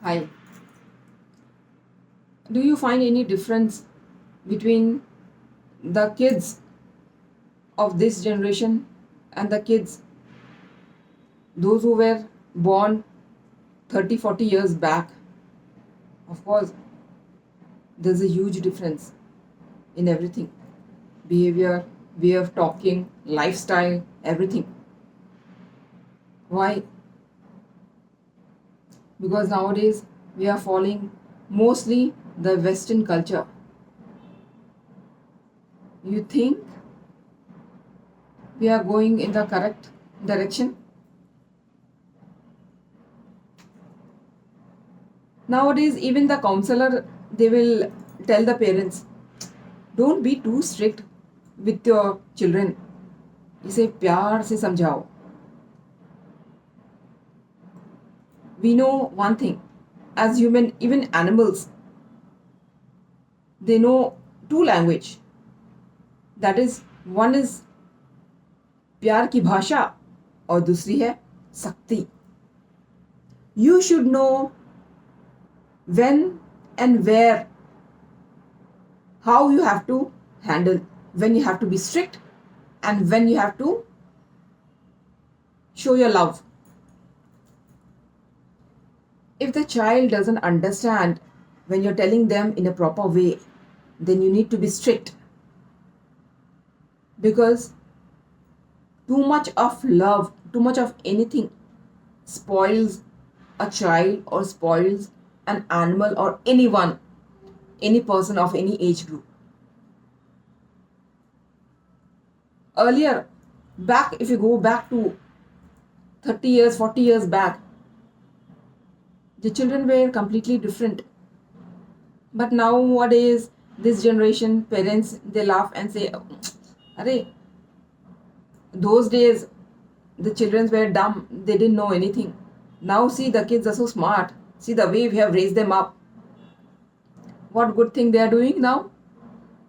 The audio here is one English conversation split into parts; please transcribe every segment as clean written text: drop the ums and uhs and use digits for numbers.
Hi. Do you find any difference between the kids of this generation and the kids, those who were born 30, 40 years back? Of course, there's a huge difference in everything: behavior, way of talking, lifestyle, everything. Why? Because nowadays we are following mostly the Western culture. You think we are going in the correct direction? Nowadays, even the counselor, they will tell the parents, don't be too strict with your children. इसे प्यार से समझाओ. We know one thing, as human, even animals, they know two language. That is, one is प्यार की भाषा और दूसरी है शक्ति. You should know when and where, how you have to handle, when you have to be strict and when you have to show your love. If the child doesn't understand when you're telling them in a proper way, then you need to be strict, because too much of love, too much of anything spoils a child or spoils an animal or anyone, any person of any age group. Earlier, back, if you go back to 30 years, 40 years back, the children were completely different. But nowadays, this generation, parents, they laugh and say, Arey, those days, the children were dumb, they didn't know anything. Now, see, the kids are so smart. See the way we have raised them up. What good thing they are doing now?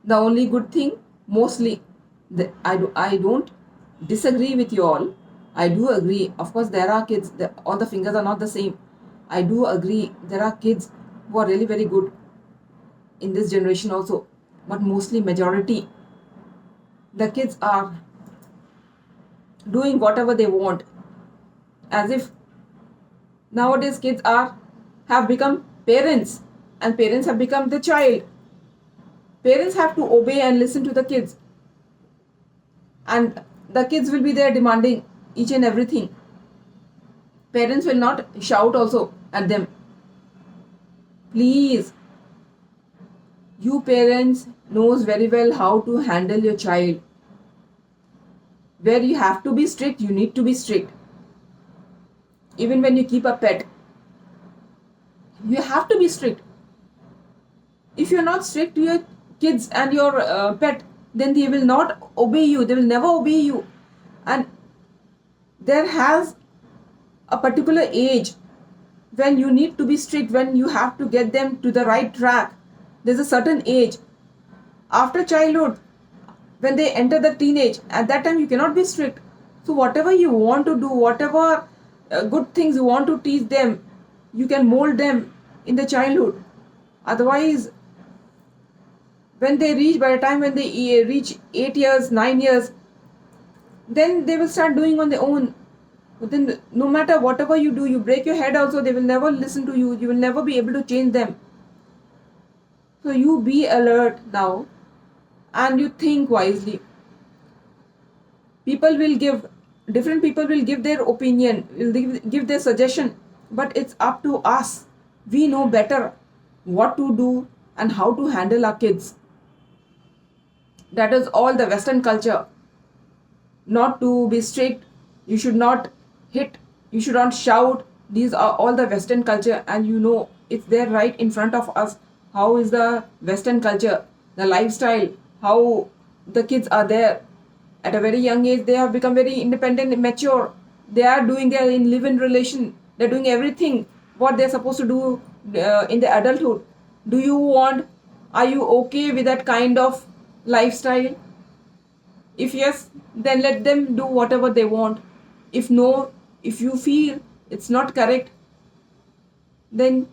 The only good thing, mostly, I don't disagree with you all. I do agree. Of course, there are kids, all the fingers are not the same. I do agree. There are kids who are really very good in this generation also. But mostly, majority, the kids are doing whatever they want, as if nowadays kids are have become parents and parents have become the child. Parents have to obey and listen to the kids, and the kids will be there demanding each and everything. Parents will not shout also at them. Please, you parents knows very well how to handle your child. Where you have to be strict, you need to be strict. Even when you keep a pet, you have to be strict. If you're not strict to your kids and your pet, then they will not obey you, they will never obey you. And there has a particular age when you need to be strict, when you have to get them to the right track. There's a certain age after childhood, when they enter the teenage, at that time you cannot be strict. So whatever you want to do, whatever good things you want to teach them, you can mold them in the childhood. Otherwise, when they reach, by the time when they reach 8 years, 9 years, then they will start doing on their own. But then no matter whatever you do, you break your head also, they will never listen to you, you will never be able to change them. So you be alert now and you think wisely. People will give, different people will give their opinion, will give their suggestion, but it's up to us. We know better what to do and how to handle our kids. That is all the Western culture. Not to be strict, you should not hit, you should not shout. These are all the Western culture, and you know it's there right in front of us. How is the Western culture, the lifestyle, how the kids are there at a very young age, they have become very independent and mature. They are doing their in live-in relation, they're doing everything what they're supposed to do in the adulthood. Do you want, are you okay with that kind of lifestyle? If yes, then let them do whatever they want. If no, if you feel it's not correct, then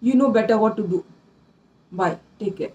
You know better what to do. Bye. Take care.